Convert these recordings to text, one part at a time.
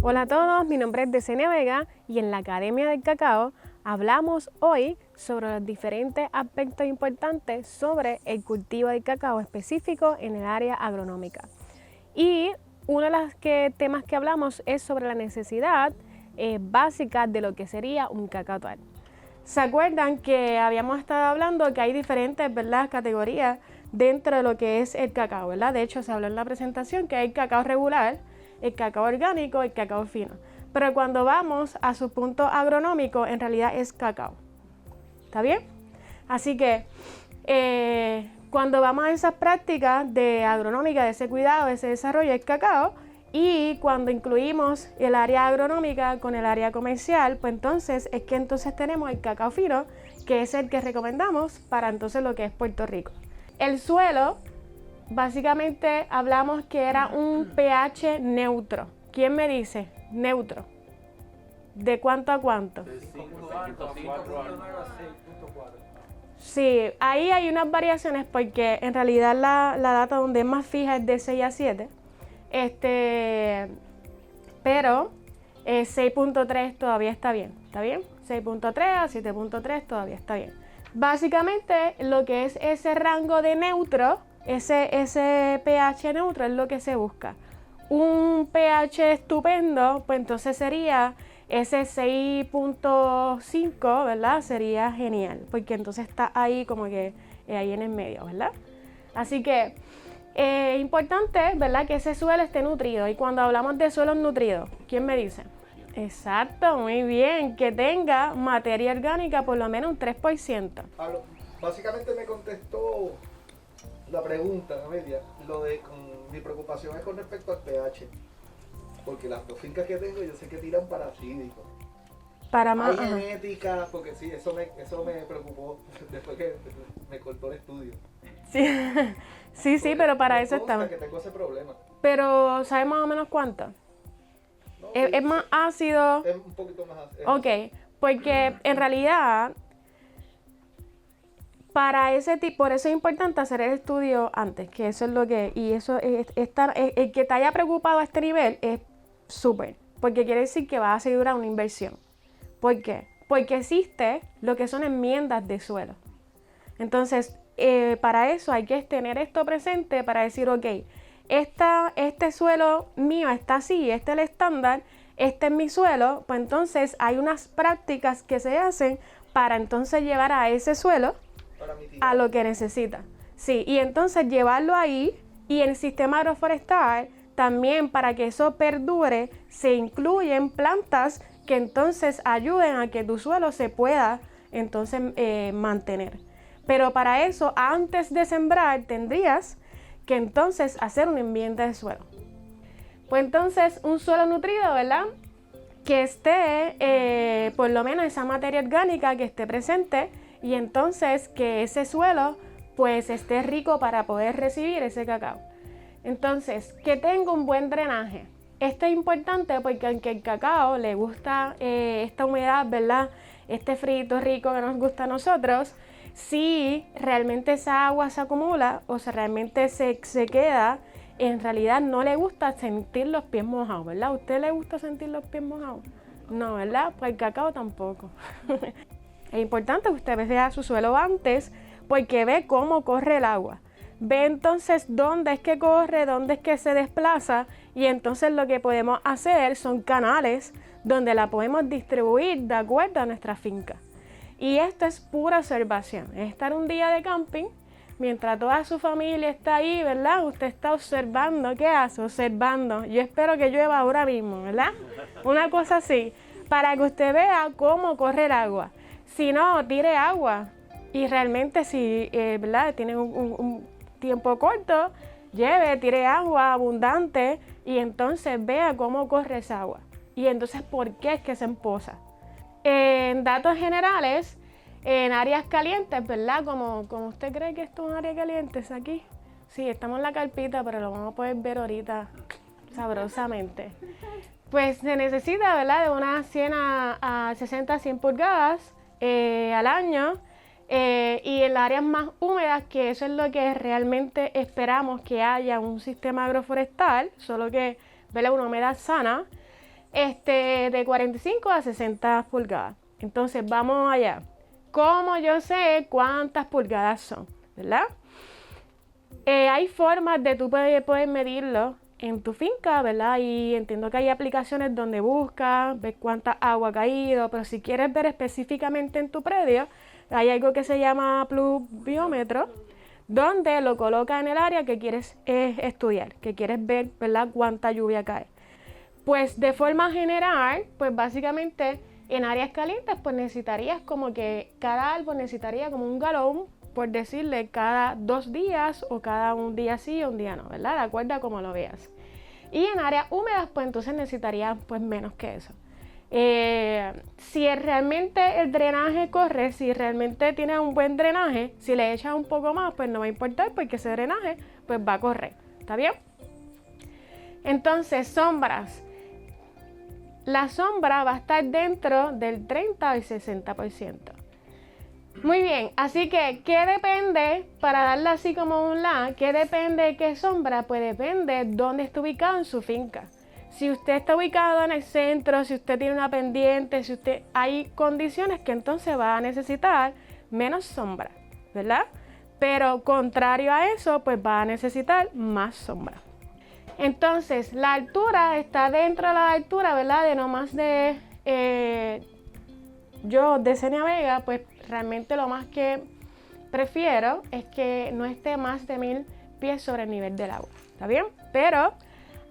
Hola a todos, mi nombre es Desenia Vega y en la Academia del Cacao hablamos hoy sobre los diferentes aspectos importantes sobre el cultivo del cacao específico en el área agronómica. Y uno de los temas que hablamos es sobre la necesidad básica de lo que sería un cacao tal. ¿Se acuerdan que habíamos estado hablando que hay diferentes, ¿verdad?, categorías dentro de lo que es el cacao, ¿verdad? De hecho, se habló en la presentación que hay el cacao regular, el cacao orgánico y el cacao fino. Pero cuando vamos a su punto agronómico, en realidad es cacao. ¿Está bien? Así que cuando vamos a esas prácticas de agronómica, de ese cuidado, de ese desarrollo, es cacao. Y cuando incluimos el área agronómica con el área comercial, pues entonces es que entonces tenemos el cacao fino, que es el que recomendamos para entonces lo que es Puerto Rico. El suelo, básicamente hablamos que era un pH neutro. ¿Quién me dice? Neutro. ¿De cuánto a cuánto? De 5.4 a 6.4. Sí, ahí hay unas variaciones porque en realidad la data donde es más fija es de 6 a 7. Pero 6.3 todavía está bien, ¿está bien? 6.3 a 7.3 todavía está bien. Básicamente lo que es ese rango de neutro, ese pH neutro es lo que se busca. Un pH estupendo, pues entonces sería ese 6.5, ¿verdad? Sería genial, porque entonces está ahí como que ahí en el medio, ¿verdad? Así que es importante, ¿verdad?, que ese suelo esté nutrido. Y cuando hablamos de suelos nutridos, ¿quién me dice? Exacto, muy bien, que tenga materia orgánica por lo menos un 3%. Básicamente me contestó la pregunta, Amelia, mi preocupación es con respecto al pH, porque las dos fincas que tengo yo sé que tiran para acídico. Para más. Hay genética, porque sí, eso me preocupó después que me cortó el estudio. Sí, pero para eso estamos. Que tengo ese problema. Pero, ¿sabes más o menos cuánto? No, ¿Es más ácido? Es un poquito más ácido. Ok, porque en realidad, para ese tipo, por eso es importante hacer el estudio antes, que eso es lo que, y eso es el que te haya preocupado a este nivel es súper, porque quiere decir que va a asegurar una inversión. ¿Por qué? Porque existe lo que son enmiendas de suelo. Entonces, para eso hay que tener esto presente para decir, ok, este suelo mío está así, este es el estándar, este es mi suelo, pues entonces hay unas prácticas que se hacen para entonces llevar a ese suelo a lo que necesita. Sí, y entonces llevarlo ahí, y en el sistema agroforestal también, para que eso perdure, se incluyen plantas que entonces ayuden a que tu suelo se pueda entonces mantener. Pero para eso, antes de sembrar, tendrías que entonces hacer un ambiente de suelo. Pues entonces, un suelo nutrido, ¿verdad?, que esté, por lo menos esa materia orgánica que esté presente, y entonces que ese suelo pues esté rico para poder recibir ese cacao. Entonces, que tenga un buen drenaje. Esto es importante porque aunque el cacao le gusta esta humedad, ¿verdad?, este frío rico que nos gusta a nosotros, si realmente esa agua se acumula o si realmente se queda, en realidad no le gusta sentir los pies mojados, ¿verdad? ¿A usted le gusta sentir los pies mojados? No, ¿verdad? Pues el cacao tampoco. Es importante que usted vea su suelo antes porque ve cómo corre el agua. Ve entonces dónde es que corre, dónde es que se desplaza, y entonces lo que podemos hacer son canales donde la podemos distribuir de acuerdo a nuestra finca. Y esto es pura observación, es estar un día de camping, mientras toda su familia está ahí, ¿verdad? Usted está observando, ¿qué hace? Observando. Yo espero que llueva ahora mismo, ¿verdad? Una cosa así, para que usted vea cómo corre el agua. Si no, tire agua. Y realmente si, ¿verdad?, tiene un tiempo corto, tire agua abundante y entonces vea cómo corre esa agua. Y entonces, ¿por qué es que se empoza? En datos generales, en áreas calientes, ¿verdad? Como usted cree que esto es un área caliente, ¿es aquí? Sí, estamos en la carpita, pero lo vamos a poder ver ahorita sabrosamente. Pues se necesita, ¿verdad?, de unas 100 a 60 a 100 pulgadas al año. Y en las áreas más húmedas, que eso es lo que realmente esperamos que haya un sistema agroforestal, solo que, ¿verdad?, una humedad sana, de 45 a 60 pulgadas. Entonces vamos allá. ¿Cómo yo sé cuántas pulgadas son? ¿Verdad? Hay formas de tú poder medirlo en tu finca, ¿verdad? Y entiendo que hay aplicaciones donde buscas, ves cuánta agua ha caído, pero si quieres ver específicamente en tu predio, hay algo que se llama pluviómetro, donde lo colocas en el área que quieres estudiar, que quieres ver, ¿verdad?, cuánta lluvia cae. Pues de forma general, pues básicamente en áreas calientes, pues necesitarías como que cada árbol necesitaría como un galón, por decirle, cada 2 días o cada un día sí o un día no, ¿verdad? De acuerdo a cómo lo veas. Y en áreas húmedas, pues entonces necesitarías pues menos que eso. Si realmente el drenaje corre, si realmente tiene un buen drenaje, si le echas un poco más, pues no va a importar porque ese drenaje pues va a correr. ¿Está bien? Entonces, sombras. La sombra va a estar dentro del 30 al 60%. Muy bien, así que, ¿qué depende? Para darle así como un la, ¿qué depende de qué sombra? Pues depende de dónde está ubicado en su finca. Si usted está ubicado en el centro, si usted tiene una pendiente, si usted hay condiciones que entonces va a necesitar menos sombra, ¿verdad? Pero contrario a eso, pues va a necesitar más sombra. Entonces, la altura está dentro de la altura, ¿verdad? De no más de... yo, de Xenia Vega, pues realmente lo más que prefiero es que no esté más de 1000 pies sobre el nivel del agua, ¿está bien? Pero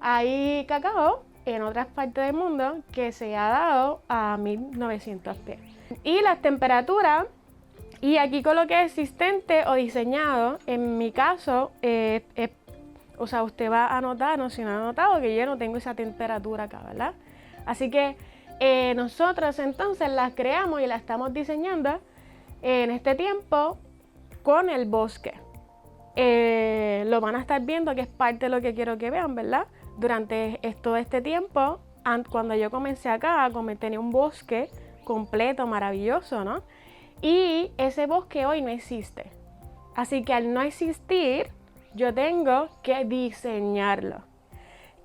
hay cacao en otras partes del mundo que se ha dado a 1900 pies. Y las temperaturas, y aquí coloqué existente o diseñado, en mi caso, o sea, usted va a notar, no, si no ha notado, que yo no tengo esa temperatura acá, ¿verdad? Así que nosotros entonces las creamos y las estamos diseñando en este tiempo con el bosque. Lo van a estar viendo, que es parte de lo que quiero que vean, ¿verdad? Durante todo este tiempo, cuando yo comencé acá, tenía un bosque completo, maravilloso, ¿no? Y ese bosque hoy no existe. Así que al no existir, yo tengo que diseñarlo.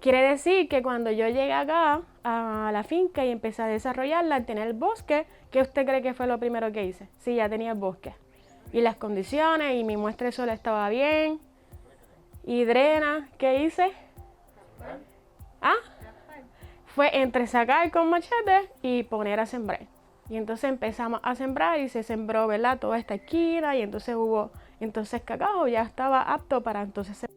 Quiere decir que cuando yo llegué acá a la finca y empecé a desarrollarla, al tener el bosque, ¿qué usted cree que fue lo primero que hice? Sí, ya tenía el bosque. Y las condiciones, y mi muestra de sol estaba bien. Y drena, ¿qué hice? ¿Ah? Fue entre sacar con machete y poner a sembrar. Y entonces empezamos a sembrar y se sembró, ¿verdad?, toda esta esquina, y entonces hubo cacao, ya estaba apto para entonces sembrar.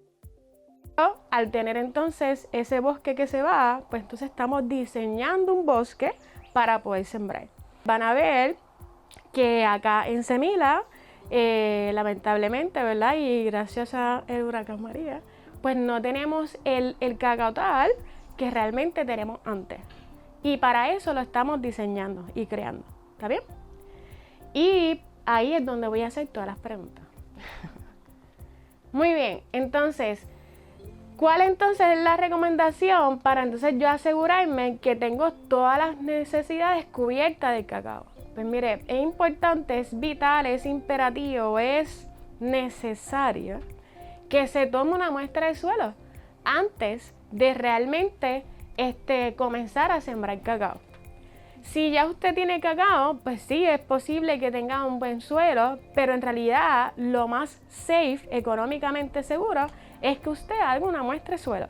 Al tener entonces ese bosque que se va, pues entonces estamos diseñando un bosque para poder sembrar. Van a ver que acá en Semila, lamentablemente, ¿verdad?, y gracias al huracán María, pues no tenemos el cacao tal que realmente tenemos antes. Y para eso lo estamos diseñando y creando. ¿Está bien? Y ahí es donde voy a hacer todas las preguntas. Muy bien, entonces, ¿cuál entonces es la recomendación para entonces yo asegurarme que tengo todas las necesidades cubiertas del cacao? Pues mire, es importante, es vital, es imperativo, es necesario que se tome una muestra de suelo antes de realmente comenzar a sembrar cacao. Si ya usted tiene cacao, pues sí, es posible que tenga un buen suelo, pero en realidad lo más safe, económicamente seguro, es que usted haga una muestra de suelo.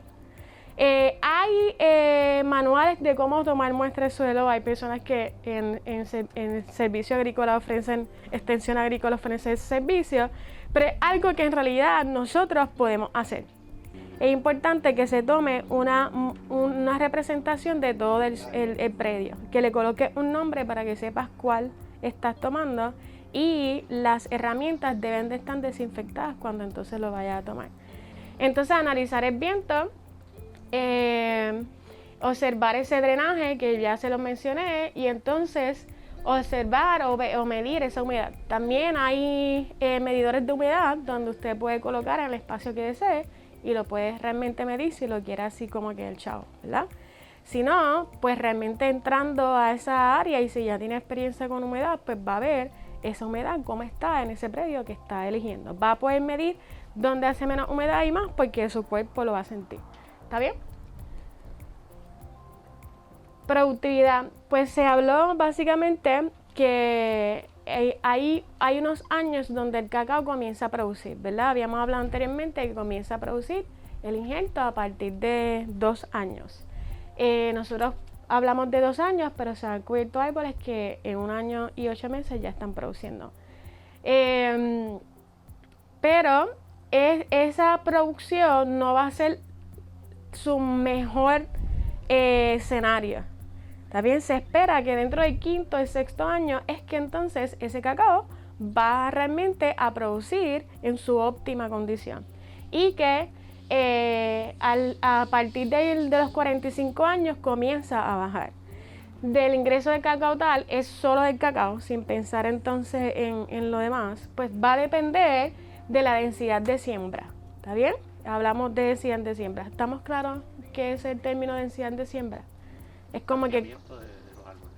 Hay manuales de cómo tomar muestra de suelo. Hay personas que en el servicio agrícola ofrecen, extensión agrícola ofrece ese servicio, pero es algo que en realidad nosotros podemos hacer. Es importante que se tome una representación de todo el predio, que le coloque un nombre para que sepas cuál estás tomando, y las herramientas deben de estar desinfectadas cuando entonces lo vayas a tomar. Entonces, analizar el viento, observar ese drenaje que ya se lo mencioné, y entonces observar o medir esa humedad. También hay medidores de humedad donde usted puede colocar en el espacio que desee y lo puede realmente medir si lo quiere así como que el chavo, ¿verdad? Si no, pues realmente entrando a esa área, y si ya tiene experiencia con humedad, pues va a ver esa humedad, cómo está en ese predio que está eligiendo. Va a poder medir dónde hace menos humedad y más, porque su cuerpo lo va a sentir. ¿Está bien? Productividad, pues se habló básicamente que hay unos años donde el cacao comienza a producir, ¿verdad? Habíamos hablado anteriormente que comienza a producir el injerto a partir de 2 años. Nosotros hablamos de 2 años, pero se han cubierto árboles que en 1 año y 8 meses ya están produciendo. Pero esa producción no va a ser su mejor escenario. También se espera que dentro del 5º y 6º año es que entonces ese cacao va realmente a producir en su óptima condición. Y que a partir de los 45 años comienza a bajar. Del ingreso de cacao tal es solo del cacao, sin pensar entonces en lo demás, pues va a depender de la densidad de siembra. ¿Está bien? Hablamos de densidad de siembra. ¿Estamos claros qué es el término densidad de siembra? Es como que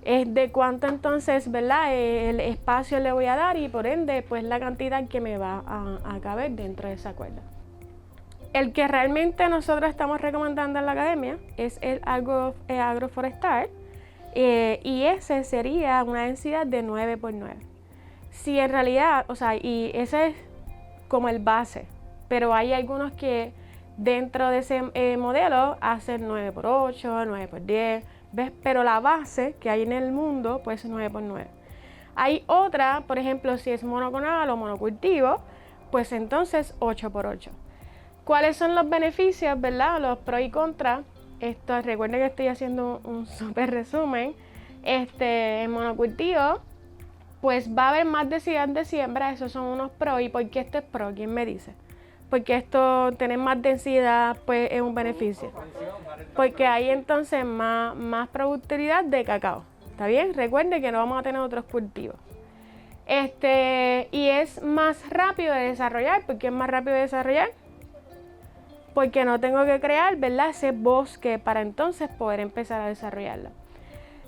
es de cuánto entonces, ¿verdad? El espacio le voy a dar y por ende, pues la cantidad que me va a caber dentro de esa cuerda. El que realmente nosotros estamos recomendando en la academia es el agroforestal y ese sería una densidad de 9x9. Si en realidad, o sea, y ese es como el base, pero hay algunos que dentro de ese modelo hacen 9x8, 9x10, ¿ves? Pero la base que hay en el mundo pues es 9x9. Hay otra, por ejemplo, si es monoconal o monocultivo, pues entonces 8x8. ¿Cuáles son los beneficios, verdad? Los pros y contras. Recuerden que estoy haciendo un súper resumen. En monocultivo, pues va a haber más densidad de siembra, esos son unos pros. ¿Y por qué esto es pro? ¿Quién me dice? Porque tener más densidad pues es un beneficio. Porque hay entonces más productividad de cacao. ¿Está bien? Recuerden que no vamos a tener otros cultivos. Y es más rápido de desarrollar. ¿Por qué es más rápido de desarrollar? Porque no tengo que crear, ¿verdad?, ese bosque para entonces poder empezar a desarrollarlo.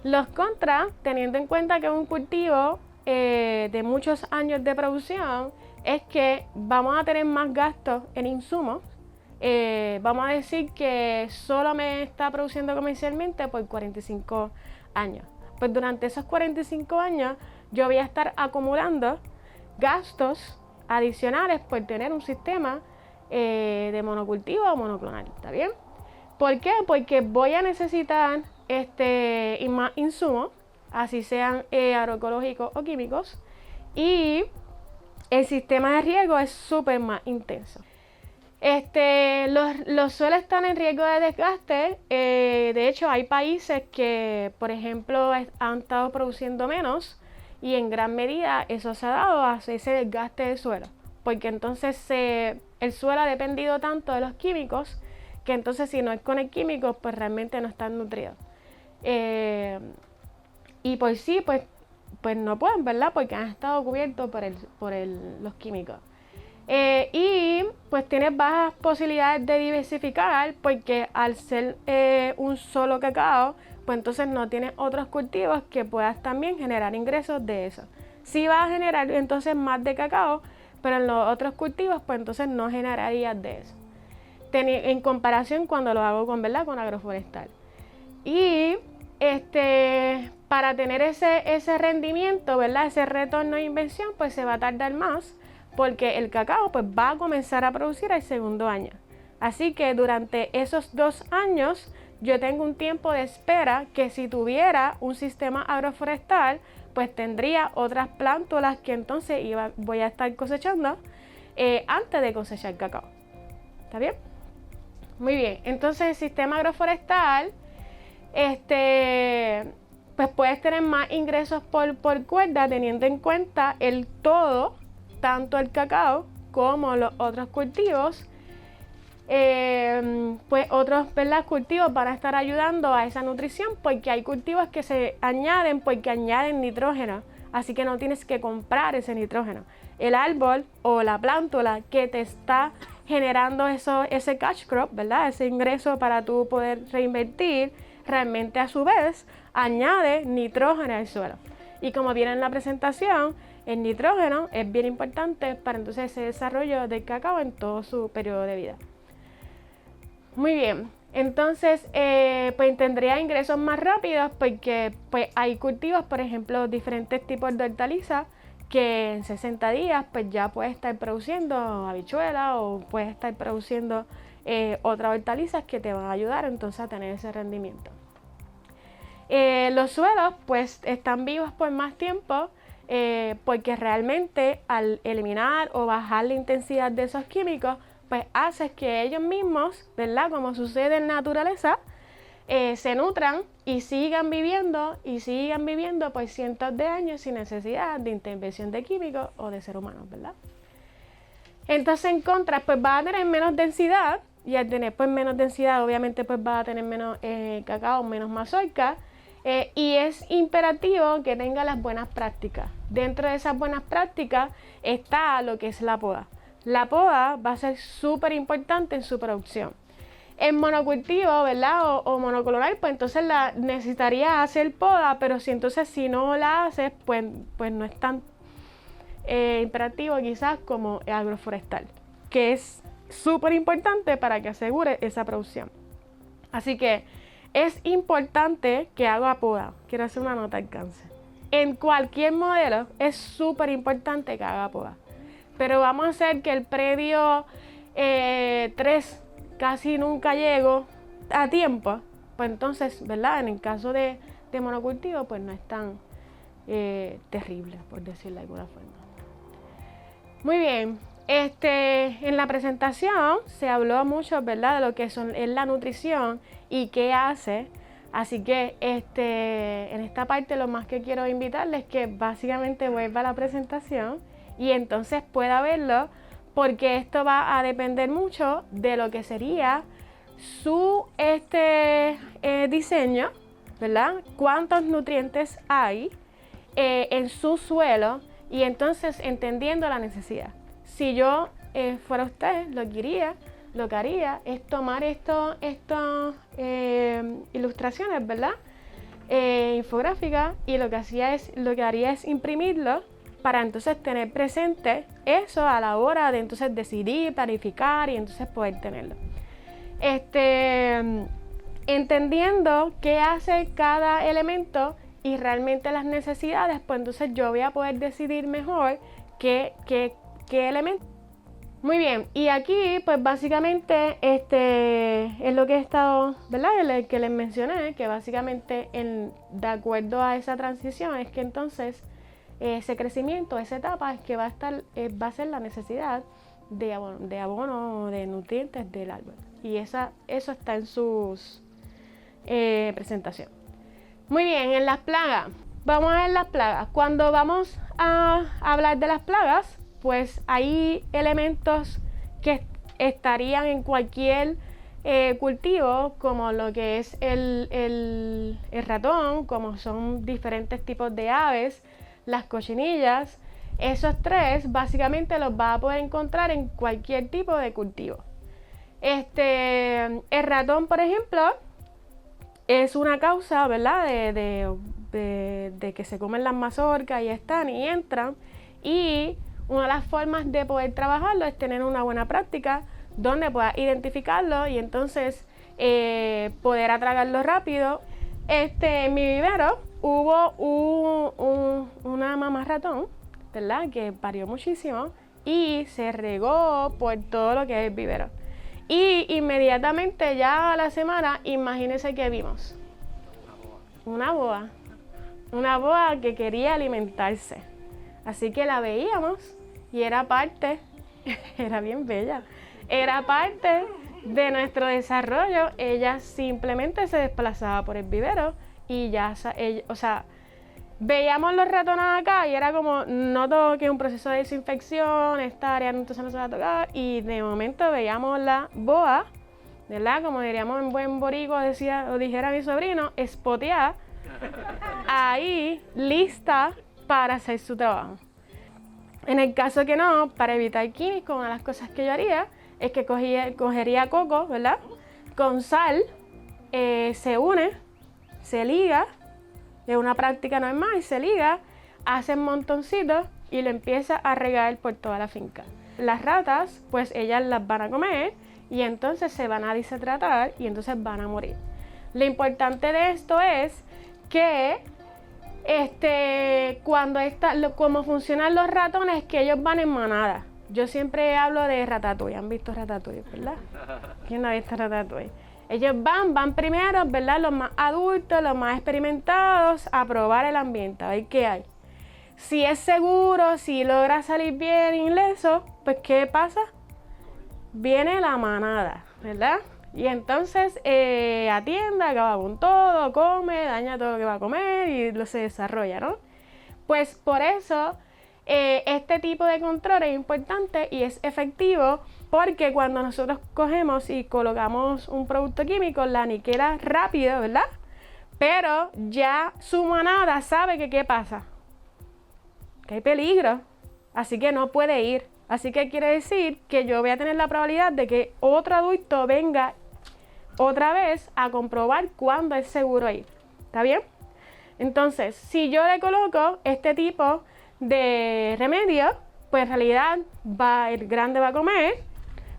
Los contras, teniendo en cuenta que es un cultivo de muchos años de producción, es que vamos a tener más gastos en insumos. Vamos a decir que solo me está produciendo comercialmente por 45 años. Pues durante esos 45 años yo voy a estar acumulando gastos adicionales por tener un sistema de monocultivo o monoclonal, ¿está bien? ¿Por qué? Porque voy a necesitar más insumos, así sean agroecológicos o químicos, y el sistema de riego es súper más intenso. Los suelos están en riesgo de desgaste. De hecho, hay países que, por ejemplo, han estado produciendo menos y en gran medida eso se ha dado a ese desgaste del suelo. Porque entonces el suelo ha dependido tanto de los químicos que entonces si no es con el químico, pues realmente no están nutridos. Y pues sí, pues no pueden, ¿verdad? Porque han estado cubiertos por los químicos. Y pues tienes bajas posibilidades de diversificar porque al ser un solo cacao, pues entonces no tienes otros cultivos que puedas también generar ingresos de eso. Sí vas a generar entonces más de cacao, pero en los otros cultivos pues entonces no generarías de eso. En comparación cuando lo hago con agroforestal. Y para tener ese rendimiento, ¿verdad? Ese retorno de inversión, pues se va a tardar más porque el cacao pues va a comenzar a producir al segundo año. Así que durante esos 2 años yo tengo un tiempo de espera que si tuviera un sistema agroforestal, pues tendría otras plántulas que entonces voy a estar cosechando antes de cosechar cacao. ¿Está bien? Muy bien. Entonces el sistema agroforestal, pues puedes tener más ingresos por cuerda teniendo en cuenta el todo, tanto el cacao como los otros cultivos. Pues otros, ¿verdad?, cultivos van a estar ayudando a esa nutrición porque hay cultivos que se añaden porque añaden nitrógeno, así que no tienes que comprar ese nitrógeno. El árbol o la plántula que te está generando ese cash crop, ¿verdad?, ese ingreso para tú poder reinvertir, realmente a su vez añade nitrógeno al suelo. Y como viene en la presentación, el nitrógeno es bien importante para entonces ese desarrollo del cacao en todo su periodo de vida. Muy bien, Entonces, pues tendría ingresos más rápidos porque pues hay cultivos, por ejemplo, diferentes tipos de hortalizas que en 60 días pues ya puede estar produciendo habichuelas o puede estar produciendo otras hortalizas que te van a ayudar entonces a tener ese rendimiento. Los suelos pues están vivos por más tiempo porque realmente al eliminar o bajar la intensidad de esos químicos pues hace que ellos mismos, ¿verdad? Como sucede en naturaleza, se nutran y sigan viviendo por cientos de años sin necesidad de intervención de químicos o de seres humanos, ¿verdad? Entonces en contra pues va a tener menos densidad y al tener pues menos densidad obviamente pues va a tener menos cacao, menos mazorca y es imperativo que tenga las buenas prácticas. Dentro de esas buenas prácticas está lo que es la poda. La poda va a ser súper importante en su producción. En monocultivo, ¿verdad? O monoclonal, pues entonces necesitaría hacer poda, pero si no la haces, pues no es tan imperativo quizás como agroforestal, que es súper importante para que asegure esa producción. Así que es importante que haga poda. Quiero hacer una nota de alcance. En cualquier modelo es súper importante que haga poda. Pero vamos a hacer que el predio 3 casi nunca llego a tiempo. Pues entonces, ¿verdad? En el caso de monocultivo, pues no es tan terrible, por decirlo de alguna forma. Muy bien. En la presentación se habló mucho, ¿verdad? De lo que es la nutrición y qué hace. Así que en esta parte lo más que quiero invitarles es que básicamente vuelva a la presentación y entonces pueda verlo, porque esto va a depender mucho de lo que sería su diseño, ¿verdad? Cuántos nutrientes hay en su suelo y entonces entendiendo la necesidad. Si yo fuera usted, lo que haría es tomar estas ilustraciones, ¿verdad? Infográficas, y lo que haría es imprimirlo para entonces tener presente eso a la hora de entonces decidir, planificar y entonces poder tenerlo. Entendiendo qué hace cada elemento y realmente las necesidades, pues entonces yo voy a poder decidir mejor qué elemento. Muy bien, y aquí pues básicamente es lo que he estado, ¿verdad? El que les mencioné, que básicamente de acuerdo a esa transición es que entonces ese crecimiento, esa etapa es que va a ser la necesidad de abono o de nutrientes del árbol. Y eso está en sus presentación. Muy bien, en las plagas. Vamos a ver las plagas. Cuando vamos a hablar de las plagas, pues hay elementos que estarían en cualquier cultivo, como lo que es el ratón, como son diferentes tipos de aves, las cochinillas. Esos tres básicamente los vas a poder encontrar en cualquier tipo de cultivo. El ratón, por ejemplo, es una causa, ¿verdad? De que se comen las mazorcas y entran. Y una de las formas de poder trabajarlo es tener una buena práctica donde puedas identificarlo y entonces poder atragarlo rápido. En mi vivero hubo una mamá ratón, ¿verdad? Que parió muchísimo y se regó por todo lo que es el vivero. Y inmediatamente ya a la semana, imagínense que vimos una boa que quería alimentarse. Así que la veíamos y era bien bella, era parte de nuestro desarrollo. Ella simplemente se desplazaba por el vivero y veíamos los ratones acá y era como, noto que es un proceso de desinfección, esta área entonces no se va a tocar, y de momento veíamos la boa, ¿verdad? Como diríamos en buen boricua, dijera mi sobrino, espoteada, ahí lista para hacer su trabajo. En el caso que no, para evitar químicos, una de las cosas que yo haría es que cogería coco, ¿verdad? Con sal, se une, se liga, es una práctica normal, se liga, hace montoncitos y lo empieza a regar por toda la finca. Las ratas, pues ellas las van a comer y entonces se van a deshidratar y entonces van a morir. Lo importante de esto es que como funcionan los ratones, que ellos van en manada. Yo siempre hablo de Ratatouille. ¿Han visto Ratatouille, verdad? ¿Quién no ha visto Ratatouille? Ellos van primero, ¿verdad? Los más adultos, los más experimentados, a probar el ambiente, a ver qué hay. Si es seguro, si logra salir bien ileso, pues ¿qué pasa? Viene la manada, ¿verdad? Y entonces atiende, acaba con todo, come, daña todo lo que va a comer y se desarrolla, ¿no? Pues por eso este tipo de control es importante y es efectivo, porque cuando nosotros cogemos y colocamos un producto químico, la aniquila rápido, ¿verdad? Pero ya su manada sabe que ¿qué pasa? Que hay peligro, así que no puede ir. Así que quiere decir que yo voy a tener la probabilidad de que otro adulto venga otra vez a comprobar cuándo es seguro ir. ¿Está bien? Entonces, si yo le coloco este tipo de remedio, pues en realidad el grande va a comer,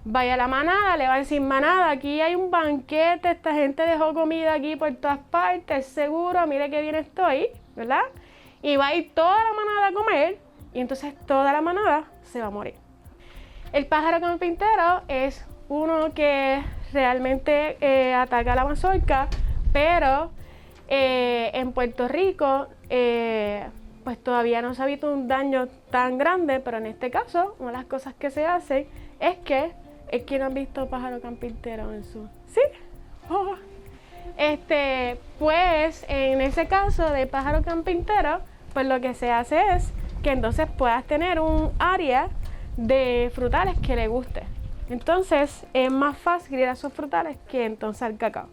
vaya a la manada, le va a decir: manada, aquí hay un banquete, esta gente dejó comida aquí por todas partes, seguro, mire qué bien estoy, ¿verdad? Y va a ir toda la manada a comer, y entonces toda la manada se va a morir. El pájaro carpintero es uno que realmente ataca a la mazorca, pero en Puerto Rico pues todavía no se ha visto un daño tan grande, pero en este caso una de las cosas que se hacen es que no han visto pájaro carpintero en su... ¿Sí? Oh. Pues en ese caso de pájaro carpintero, pues lo que se hace es que entonces puedas tener un área de frutales que le guste. Entonces es más fácil ir a esos frutales que entonces al cacao.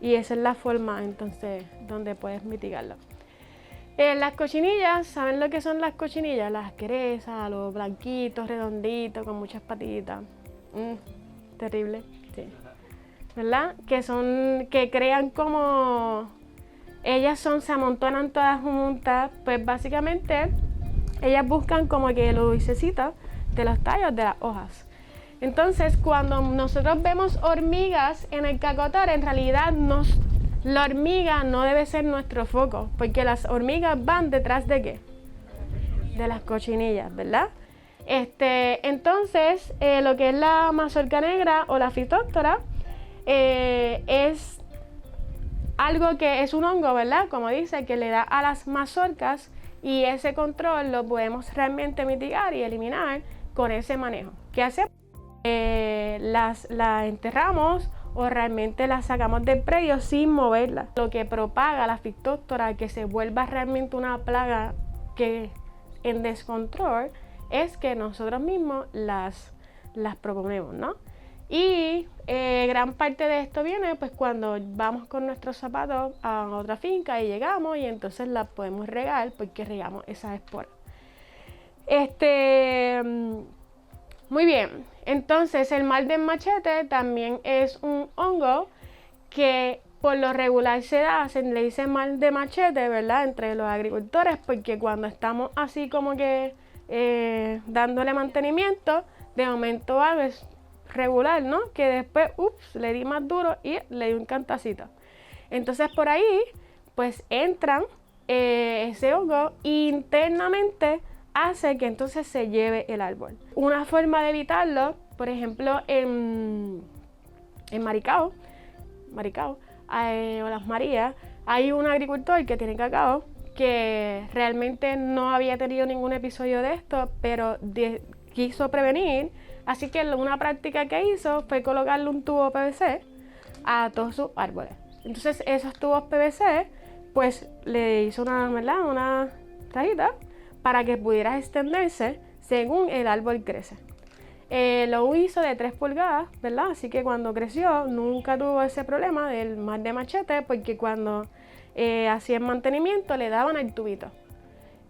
Y esa es la forma entonces donde puedes mitigarlo. Las cochinillas, ¿saben lo que son las cochinillas? Las querezas, los blanquitos, redonditos, con muchas patitas. Terrible, sí. ¿Verdad? Que crean como... se amontonan todas juntas. Pues básicamente ellas buscan como que lo dulcecito de los tallos de las hojas. Entonces, cuando nosotros vemos hormigas en el cacotar, en realidad la hormiga no debe ser nuestro foco, porque las hormigas van detrás de ¿qué? De las cochinillas, ¿verdad? Entonces, lo que es la mazorca negra o la Phytophthora es algo que es un hongo, ¿verdad? Como dice, que le da a las mazorcas, y ese control lo podemos realmente mitigar y eliminar con ese manejo. ¿Qué hacemos? Las enterramos o realmente las sacamos del predio sin moverlas. Lo que propaga la Phytophthora, que se vuelva realmente una plaga que en descontrol, es que nosotros mismos las proponemos, ¿no? Y gran parte de esto viene pues cuando vamos con nuestros zapatos a otra finca y llegamos, y entonces las podemos regar porque regamos esas esporas. Muy bien, entonces el mal del machete también es un hongo que por lo regular se le dice mal de machete, ¿verdad? Entre los agricultores, porque cuando estamos así como que dándole mantenimiento, de momento algo es regular, ¿no? Que después, le di más duro y le di un cantacito. Entonces por ahí, pues entran ese hongo internamente, hace que entonces se lleve el árbol. Una forma de evitarlo, por ejemplo, en Maricao o Las Marías, hay un agricultor que tiene cacao que realmente no había tenido ningún episodio de esto, pero quiso prevenir, así que una práctica que hizo fue colocarle un tubo PVC a todos sus árboles. Entonces esos tubos PVC, pues le hizo una rajita para que pudiera extenderse según el árbol crece. Lo hizo de 3 pulgadas, ¿verdad? Así que cuando creció nunca tuvo ese problema del mal de machete, porque cuando hacía el mantenimiento le daban el tubito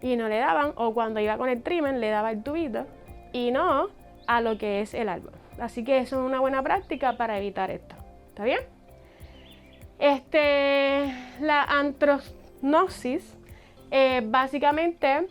y no le daban, o cuando iba con el trimmer le daba el tubito y no a lo que es el árbol. Así que eso es una buena práctica para evitar esto. ¿Está bien? La anthracnosis básicamente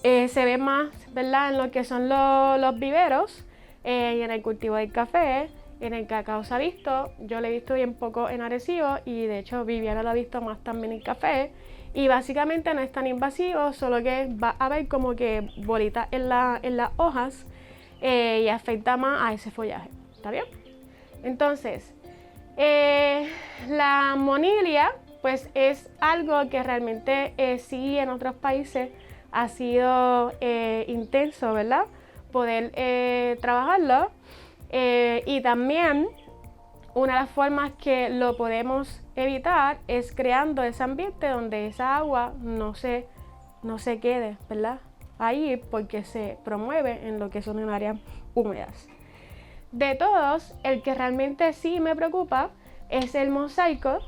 se ve más, ¿verdad?, en lo que son los viveros y en el cultivo del café En el cacao se ha visto, yo lo he visto bien poco en Arecibo y de hecho Viviana lo ha visto más también en café. Y básicamente no es tan invasivo, solo que va a haber como que bolitas en las hojas y afecta más a ese follaje. ¿Está bien? Entonces, la monilia pues es algo que realmente sí en otros países ha sido intenso, ¿verdad? Poder trabajarlo. Y también una de las formas que lo podemos evitar es creando ese ambiente donde esa agua no se quede, ¿verdad? Ahí, porque se promueve en lo que son en áreas húmedas. De todos, el que realmente sí me preocupa es el mosaico,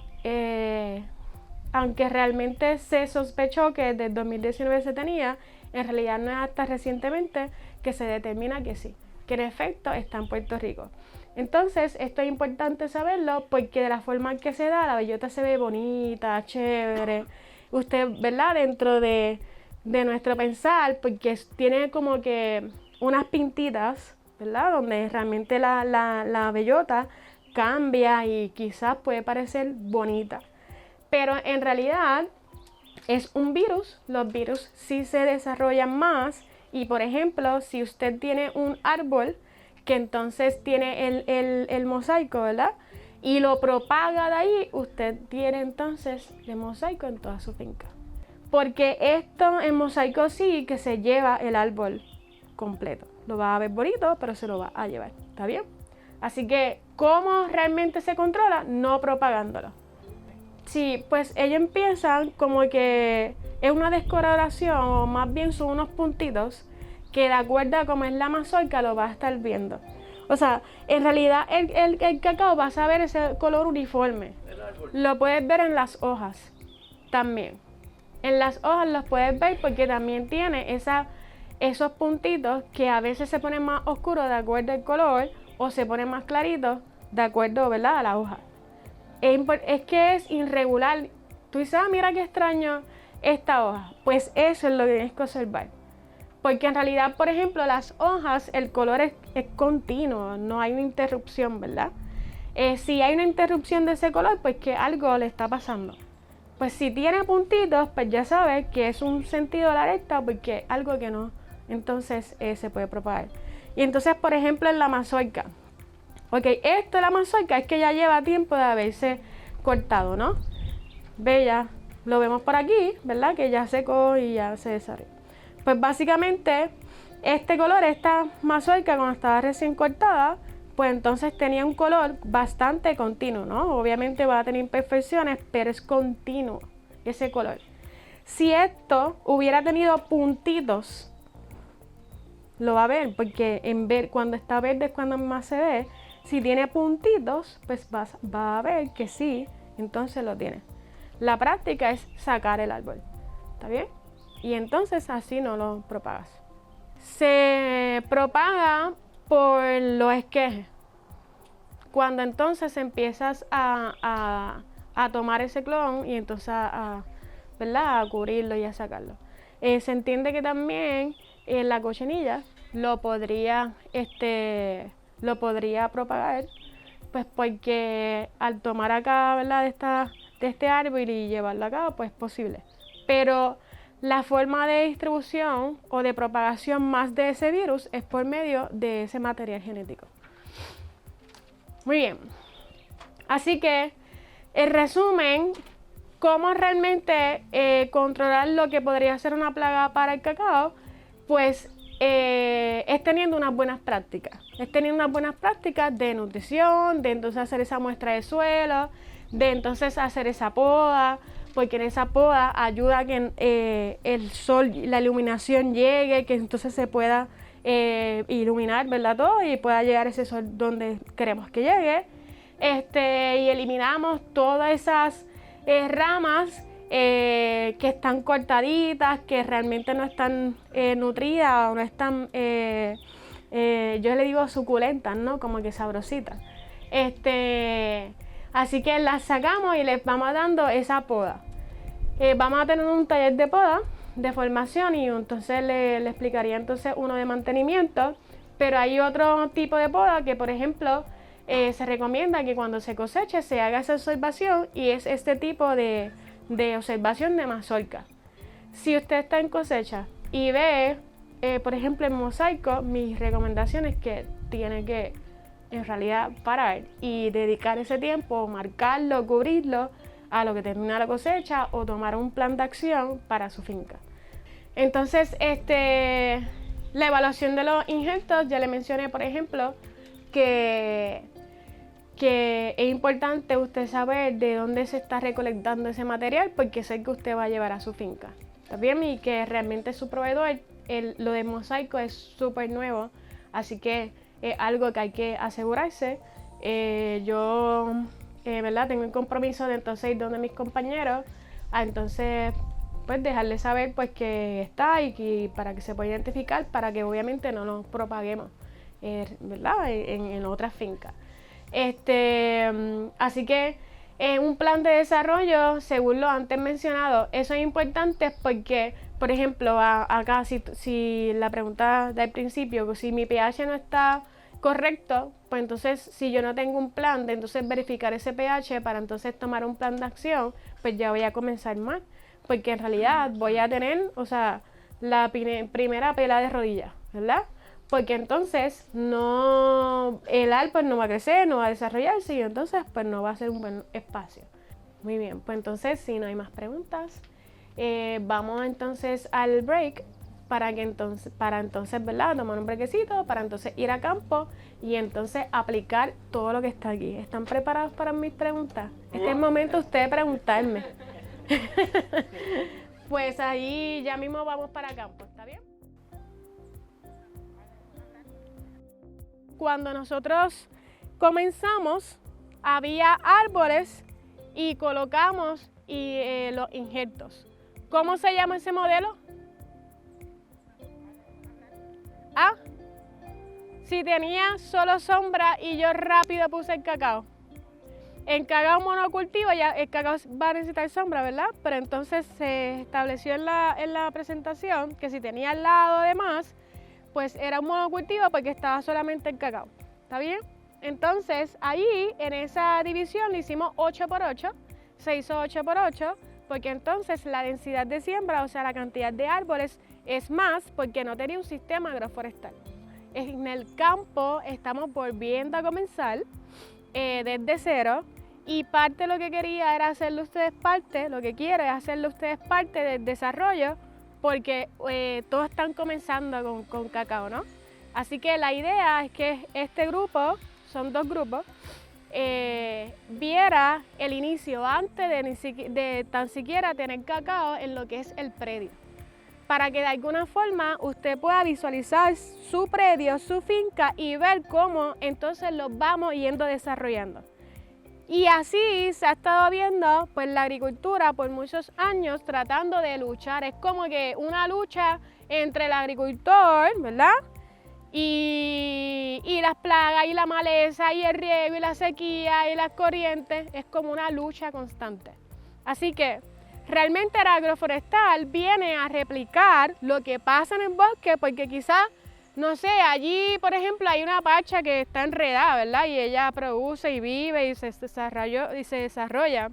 aunque realmente se sospechó que desde el 2019 se tenía, en realidad no es hasta recientemente que se determina que sí, que en efecto está en Puerto Rico. Entonces, esto es importante saberlo porque de la forma en que se da, la bellota se ve bonita, chévere. Usted, ¿verdad? Dentro de nuestro pensar, porque tiene como que unas pintitas, ¿verdad? Donde realmente la bellota cambia y quizás puede parecer bonita. Pero en realidad es un virus. Los virus sí se desarrollan más. Y por ejemplo, si usted tiene un árbol que entonces tiene el mosaico, ¿verdad? Y lo propaga de ahí, usted tiene entonces el mosaico en toda su finca. Porque esto en mosaico sí que se lleva el árbol completo. Lo va a ver bonito, pero se lo va a llevar. ¿Está bien? Así que, ¿cómo realmente se controla? No propagándolo. Sí, pues ellos empiezan como que es una descoloración, o más bien son unos puntitos que de acuerdo a cómo es la mazorca lo vas a estar viendo. O sea, en realidad el cacao vas a ver ese color uniforme. Lo puedes ver en las hojas también. En las hojas los puedes ver porque también tiene esos puntitos que a veces se ponen más oscuros de acuerdo al color o se ponen más claritos de acuerdo, ¿verdad?, a la hoja. Es que es irregular. Tú dices, mira qué extraño esta hoja. Pues eso es lo que tienes que observar. Porque en realidad, por ejemplo, las hojas, el color es continuo, no hay una interrupción, ¿verdad? Si hay una interrupción de ese color, pues que algo le está pasando. Pues si tiene puntitos, pues ya sabes que es un sentido de la alerta porque algo que no, entonces se puede propagar. Y entonces, por ejemplo, en la mazorca. Ok, esto de la mazorca es que ya lleva tiempo de haberse cortado, ¿no? Ve ya, lo vemos por aquí, ¿verdad? Que ya secó y ya se desarrolló. Pues básicamente, este color, esta mazorca cuando estaba recién cortada, pues entonces tenía un color bastante continuo, ¿no? Obviamente va a tener imperfecciones, pero es continuo ese color. Si esto hubiera tenido puntitos, lo va a ver, porque cuando está verde es cuando más se ve. Si tiene puntitos, pues va a ver que sí, entonces lo tiene. La práctica es sacar el árbol, ¿está bien? Y entonces así no lo propagas. Se propaga por los esquejes. Cuando entonces empiezas a tomar ese clon y entonces ¿verdad?, a cubrirlo y a sacarlo. Se entiende que también la cochinilla lo podría propagar, pues porque al tomar acá, ¿verdad?, de este árbol y llevarlo acá, pues es posible. Pero la forma de distribución o de propagación más de ese virus es por medio de ese material genético. Muy bien. Así que, en resumen, ¿cómo realmente controlar lo que podría ser una plaga para el cacao? Pues es teniendo unas buenas prácticas. Es teniendo unas buenas prácticas de nutrición, de entonces hacer esa muestra de suelo, de entonces hacer esa poda, porque en esa poda ayuda a que el sol, la iluminación llegue, que entonces se pueda iluminar, ¿verdad?, todo y pueda llegar ese sol donde queremos que llegue. Y eliminamos todas esas ramas que están cortaditas, que realmente no están nutridas o no están, yo le digo suculentas, ¿no?, como que sabrositas. Así que las sacamos y les vamos dando esa poda. Vamos a tener un taller de poda, de formación, y entonces le explicaría entonces uno de mantenimiento, pero hay otro tipo de poda que, por ejemplo, se recomienda que cuando se coseche se haga esa observación y es este tipo de observación de mazorca. Si usted está en cosecha y ve, por ejemplo, el mosaico, mis recomendaciones es que tiene que en realidad parar y dedicar ese tiempo, marcarlo, cubrirlo a lo que termina la cosecha o tomar un plan de acción para su finca. Entonces, la evaluación de los injertos, ya le mencioné, por ejemplo, que es importante usted saber de dónde se está recolectando ese material porque es el que usted va a llevar a su finca. ¿Está bien? Y que realmente su proveedor, lo de mosaico es súper nuevo, así que es algo que hay que asegurarse. Yo, ¿verdad? Tengo el compromiso de entonces ir donde mis compañeros, entonces pues dejarles saber pues que está y para que se pueda identificar, para que obviamente no nos propaguemos, ¿verdad? En otras fincas. Así que un plan de desarrollo, según lo antes mencionado, eso es importante porque, por ejemplo, acá si la pregunta del principio, si mi pH no está correcto, pues entonces si yo no tengo un plan de entonces verificar ese pH para entonces tomar un plan de acción, pues ya voy a comenzar mal, porque en realidad voy a tener, o sea, la primera pela de rodilla, ¿verdad? Porque entonces el árbol no va a crecer, no va a desarrollarse y entonces pues no va a ser un buen espacio. Muy bien, pues entonces si no hay más preguntas, vamos entonces al break para entonces, ¿verdad? Tomar un brequecito, para entonces ir a campo y entonces aplicar todo lo que está aquí. ¿Están preparados para mis preguntas? Este es el momento de ustedes preguntarme. Pues ahí ya mismo vamos para campo, ¿está bien? Cuando nosotros comenzamos, había árboles y colocamos los injertos. ¿Cómo se llama ese modelo? ¿Ah? Si tenía solo sombra y yo rápido puse el cacao. En cacao monocultivo, ya el cacao va a necesitar sombra, ¿verdad? Pero entonces se estableció en la presentación que si tenía al lado además, pues era un monocultivo porque estaba solamente el cacao. ¿Está bien? Entonces, ahí en esa división le hicimos 8x8, se hizo 8x8, porque entonces la densidad de siembra, o sea, la cantidad de árboles es más porque no tenía un sistema agroforestal. En el campo estamos volviendo a comenzar desde cero y parte de lo que quería era hacerle ustedes parte, lo que quiero es hacerle ustedes parte del desarrollo porque todos están comenzando con cacao, ¿no? Así que la idea es que este grupo, son dos grupos, viera el inicio antes de tan siquiera tener cacao en lo que es el predio. Para que de alguna forma usted pueda visualizar su predio, su finca y ver cómo entonces lo vamos yendo desarrollando. Y así se ha estado viendo pues la agricultura por muchos años tratando de luchar. Es como que una lucha entre el agricultor, ¿verdad? Y las plagas y la maleza y el riego y la sequía y las corrientes. Es como una lucha constante. Así que realmente el agroforestal viene a replicar lo que pasa en el bosque porque quizás, no sé, allí, por ejemplo, hay una pacha que está enredada, ¿verdad? Y ella produce y vive y se desarrolla.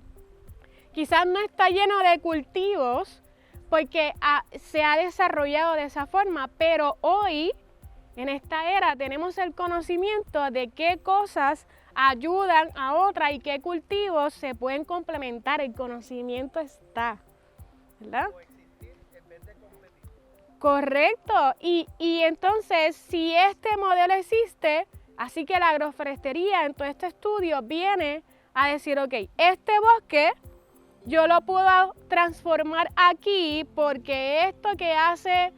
Quizás no está lleno de cultivos porque se ha desarrollado de esa forma, pero hoy, en esta era, tenemos el conocimiento de qué cosas ayudan a otras y qué cultivos se pueden complementar. El conocimiento está, ¿verdad? Correcto, y entonces si este modelo existe, así que la agroforestería en todo este estudio viene a decir, ok, este bosque yo lo puedo transformar aquí porque esto que hace,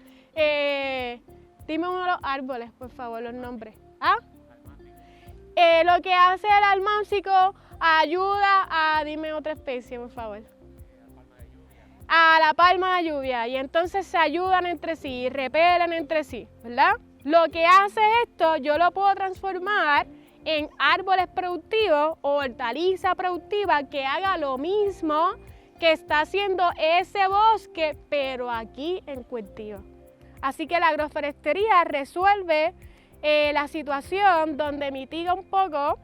dime uno de los árboles, por favor, los nombres. ¿Ah? Lo que hace el almácigo ayuda a, dime otra especie, por favor. A la palma de lluvia y entonces se ayudan entre sí y repelen entre sí, ¿verdad? Lo que hace esto yo lo puedo transformar en árboles productivos o hortaliza productiva que haga lo mismo que está haciendo ese bosque, pero aquí en cultivo. Así que la agroforestería resuelve la situación donde mitiga un poco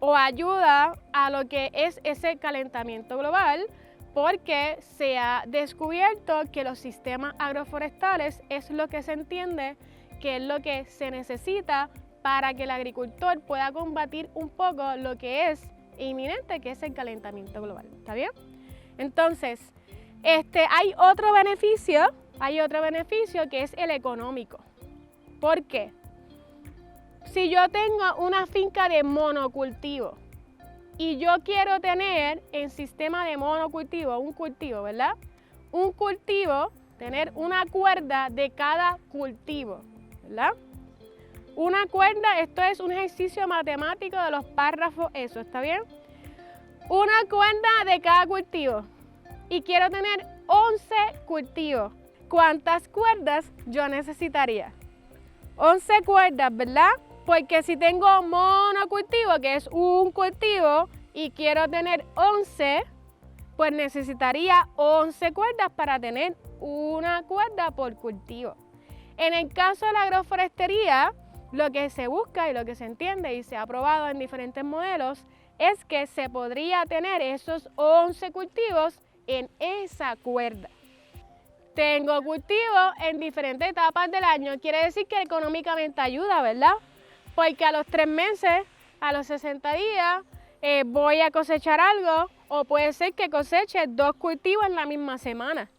o ayuda a lo que es ese calentamiento global, porque se ha descubierto que los sistemas agroforestales es lo que se entiende que es lo que se necesita para que el agricultor pueda combatir un poco lo que es inminente, que es el calentamiento global. ¿Está bien? Entonces, hay otro beneficio que es el económico. ¿Por qué? Si yo tengo una finca de monocultivo y yo quiero tener en sistema de monocultivo, un cultivo, ¿verdad? Un cultivo, tener una cuerda de cada cultivo, ¿verdad? Una cuerda, esto es un ejercicio matemático de los párrafos, eso, ¿está bien? Una cuerda de cada cultivo y quiero tener 11 cultivos. ¿Cuántas cuerdas yo necesitaría? 11 cuerdas, ¿verdad? Porque si tengo monocultivo, que es un cultivo, y quiero tener 11, pues necesitaría 11 cuerdas para tener una cuerda por cultivo. En el caso de la agroforestería, lo que se busca y lo que se entiende y se ha probado en diferentes modelos es que se podría tener esos 11 cultivos en esa cuerda. Tengo cultivos en diferentes etapas del año, quiere decir que económicamente ayuda, ¿verdad? Porque a los 3 meses, a los 60 días, voy a cosechar algo, o puede ser que coseche 2 cultivos en la misma semana,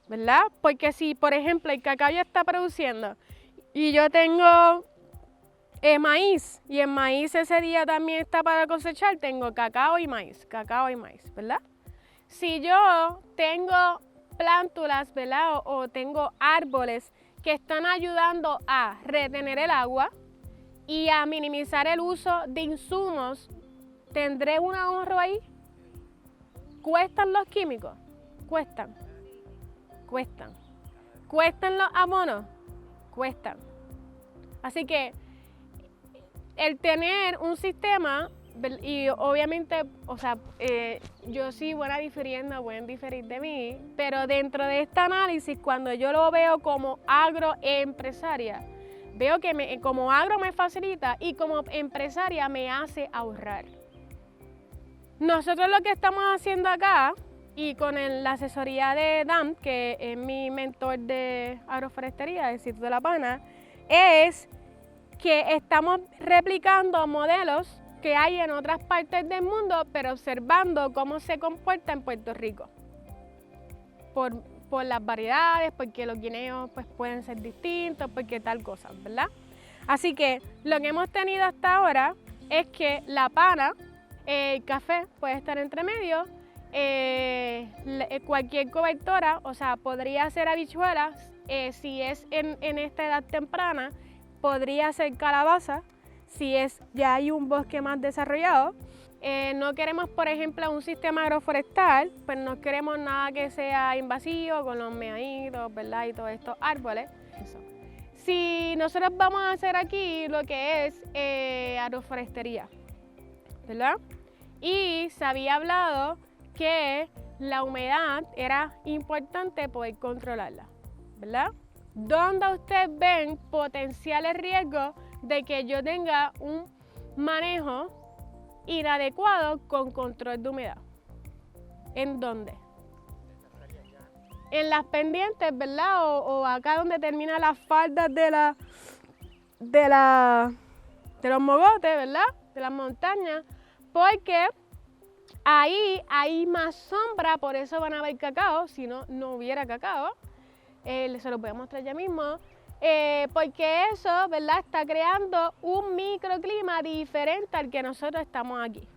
¿verdad? Porque si, por ejemplo, el cacao ya está produciendo y yo tengo maíz, y el maíz ese día también está para cosechar, tengo cacao y maíz, ¿verdad? Si yo tengo plántulas, ¿verdad? O tengo árboles que están ayudando a retener el agua y a minimizar el uso de insumos, ¿tendré un ahorro ahí? ¿Cuestan los químicos? Cuestan. ¿Cuestan los abonos? Cuestan. Así que el tener un sistema, y obviamente, o sea, yo sí pueden diferir de mí, pero dentro de este análisis, cuando yo lo veo como agroempresaria, veo que como agro me facilita y como empresaria me hace ahorrar. Nosotros lo que estamos haciendo acá, y con la asesoría de Dan, que es mi mentor de agroforestería del Instituto de La Pana, es que estamos replicando modelos que hay en otras partes del mundo, pero observando cómo se comporta en Puerto Rico. Por las variedades, porque los guineos pues, pueden ser distintos, porque tal cosa, ¿verdad? Así que lo que hemos tenido hasta ahora es que la pana, el café puede estar entre medio, cualquier cobertora, o sea, podría ser habichuelas, si es en esta edad temprana, podría ser calabaza, si ya hay un bosque más desarrollado. No queremos, por ejemplo, un sistema agroforestal, pues no queremos nada que sea invasivo con los meaditos, ¿verdad? Y todos estos árboles. Eso. Si nosotros vamos a hacer aquí lo que es agroforestería, ¿verdad? Y se había hablado que la humedad era importante poder controlarla, ¿verdad? ¿Dónde ustedes ven potenciales riesgos de que yo tenga un manejo inadecuado con control de humedad? ¿En dónde? En las pendientes, ¿verdad? O acá donde terminan las faldas de los mogotes, ¿verdad? De las montañas, porque ahí hay más sombra, por eso van a ver cacao, si no, no hubiera cacao. Se los voy a mostrar ya mismo. Porque eso, ¿verdad? Está creando un microclima diferente al que nosotros estamos aquí.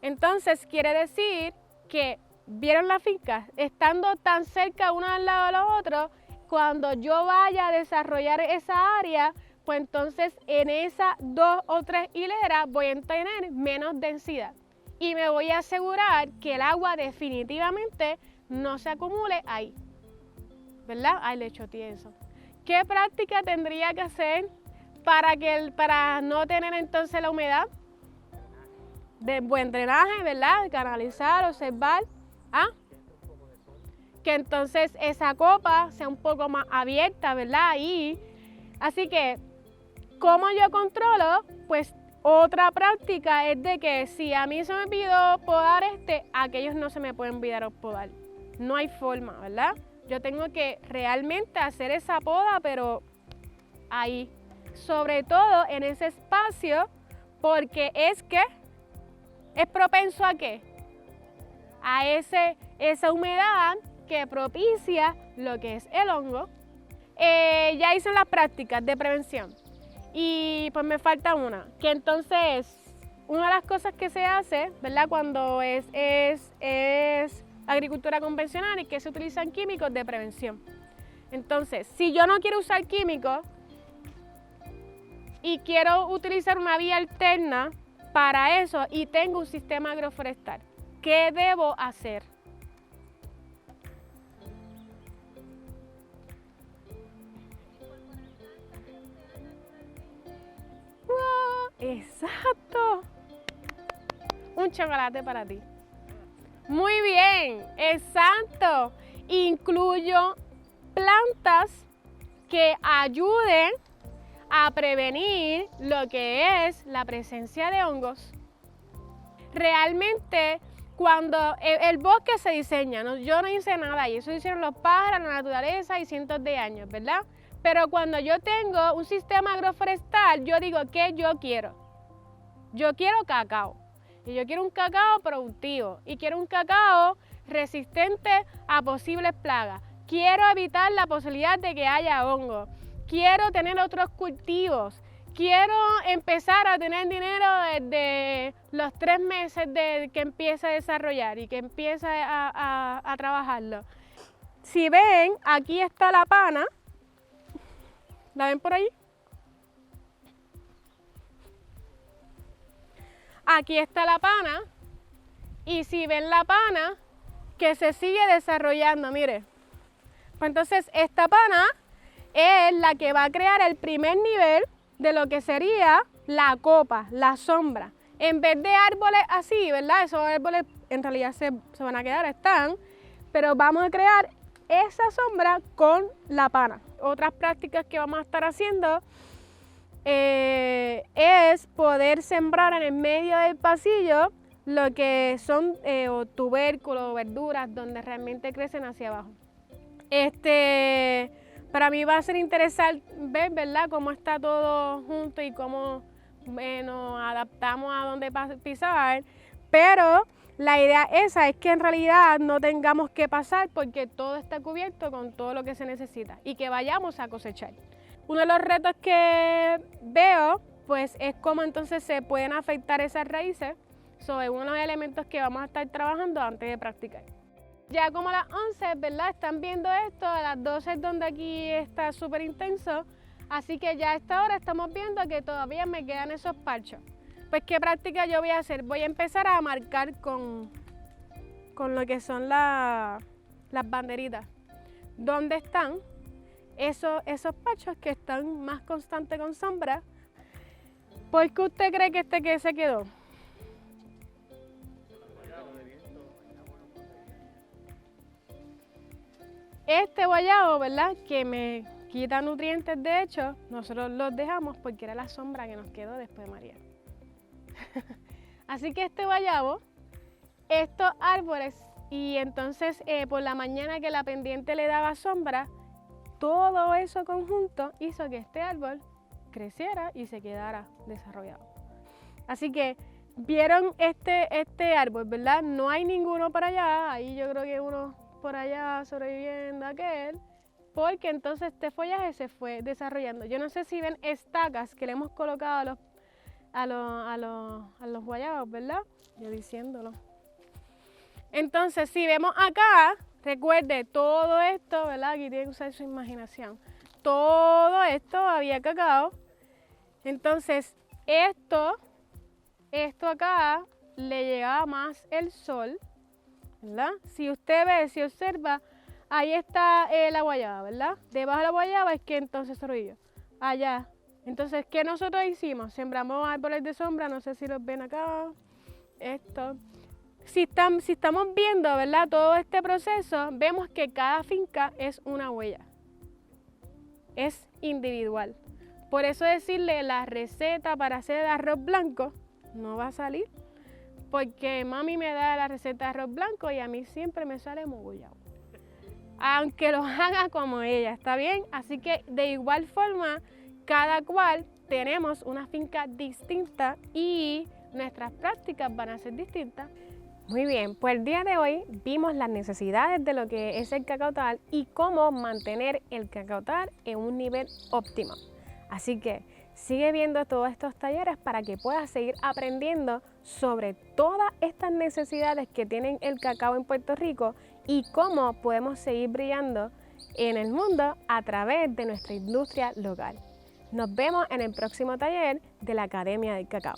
Entonces, quiere decir que, ¿vieron la finca? Estando tan cerca uno al lado de los otros, cuando yo vaya a desarrollar esa área, pues entonces en esas 2 o 3 hileras voy a tener menos densidad. Y me voy a asegurar que el agua definitivamente no se acumule ahí. ¿Verdad? Ay, le echo tieso. ¿Qué práctica tendría que hacer para no tener entonces la humedad? De buen drenaje, ¿verdad? Canalizar, observar. ¿Ah? Que entonces esa copa sea un poco más abierta, ¿verdad? Así que, ¿cómo yo controlo? Pues Otra práctica es de que si a mí se me olvidó podar aquellos no se me pueden olvidar podar. No hay forma, ¿verdad? Yo tengo que realmente hacer esa poda, pero ahí. Sobre todo en ese espacio, porque es propenso ¿a qué? A esa humedad que propicia lo que es el hongo. Ya hice las prácticas de prevención y pues me falta una, que entonces una de las cosas que se hace, ¿verdad? Cuando es agricultura convencional y que se utilizan químicos de prevención. Entonces, si yo no quiero usar químicos y quiero utilizar una vía alterna para eso y tengo un sistema agroforestal, ¿qué debo hacer? Exacto. Un chocolate para ti. Muy bien, exacto. Incluyo plantas que ayuden a prevenir lo que es la presencia de hongos. Realmente, cuando el bosque se diseña, ¿no? Yo no hice nada ahí, eso hicieron los pájaros, la naturaleza y cientos de años, ¿verdad? Pero cuando yo tengo un sistema agroforestal, yo digo, ¿qué yo quiero? Yo quiero cacao. Y yo quiero un cacao productivo. Y quiero un cacao resistente a posibles plagas. Quiero evitar la posibilidad de que haya hongo. Quiero tener otros cultivos. Quiero empezar a tener dinero desde los 3 meses de que empiece a desarrollar y que empiece a trabajarlo. Si ven, aquí está la pana. ¿La ven por ahí? Aquí está la pana, y si ven la pana, que se sigue desarrollando, mire. Pues entonces esta pana es la que va a crear el primer nivel de lo que sería la copa, la sombra. En vez de árboles así, ¿verdad? Esos árboles en realidad se van a quedar, están, pero vamos a crear esa sombra con la pana. Otras prácticas que vamos a estar haciendo es poder sembrar en el medio del pasillo lo que son tubérculos, verduras, donde realmente crecen hacia abajo. Para mí va a ser interesante ver, ¿verdad?, cómo está todo junto y cómo nos adaptamos a dónde pisar, pero la idea esa es que en realidad no tengamos que pasar porque todo está cubierto con todo lo que se necesita y que vayamos a cosechar. Uno de los retos que veo pues es cómo entonces se pueden afectar esas raíces. Eso es uno de los elementos que vamos a estar trabajando antes de practicar. Ya como a las 11, ¿verdad? Están viendo esto, a las 12 es donde aquí está súper intenso, así que ya a esta hora estamos viendo que todavía me quedan esos parchos. Pues, ¿qué práctica yo voy a hacer? Voy a empezar a marcar con lo que son las banderitas. ¿Dónde están esos parchos que están más constantes con sombra? ¿Por qué usted cree que se quedó? Este guayabo, ¿verdad?, que me quita nutrientes, de hecho, nosotros los dejamos porque era la sombra que nos quedó después de María. Así que este guayabo, estos árboles, y entonces por la mañana que la pendiente le daba sombra, todo eso conjunto hizo que este árbol creciera y se quedara desarrollado. Así que vieron este árbol, ¿verdad? No hay ninguno para allá, ahí yo creo que uno por allá sobreviviendo aquel, porque entonces este follaje se fue desarrollando. Yo no sé si ven estacas que le hemos colocado a los guayabos, ¿verdad? Yo diciéndolo. Entonces, si vemos acá, recuerde, todo esto, ¿verdad? Aquí tiene que usar su imaginación. Todo esto había cacao. Entonces, esto acá le llegaba más el sol, ¿verdad? Si usted ve, si observa, ahí está la guayaba, ¿verdad? Debajo de la guayaba es que entonces sorrillo. Allá. Entonces, ¿qué nosotros hicimos? Sembramos árboles de sombra, no sé si los ven acá. Esto. Si estamos viendo, ¿verdad?, todo este proceso, vemos que cada finca es una huella. Es individual. Por eso decirle la receta para hacer arroz blanco no va a salir, porque mami me da la receta de arroz blanco y a mí siempre me sale mogollado. Aunque lo haga como ella, ¿está bien? Así que de igual forma, cada cual tenemos una finca distinta y nuestras prácticas van a ser distintas. Muy bien, pues el día de hoy vimos las necesidades de lo que es el cacaotal y cómo mantener el cacaotal en un nivel óptimo. Así que sigue viendo todos estos talleres para que puedas seguir aprendiendo sobre todas estas necesidades que tiene el cacao en Puerto Rico y cómo podemos seguir brillando en el mundo a través de nuestra industria local. Nos vemos en el próximo taller de la Academia del Cacao.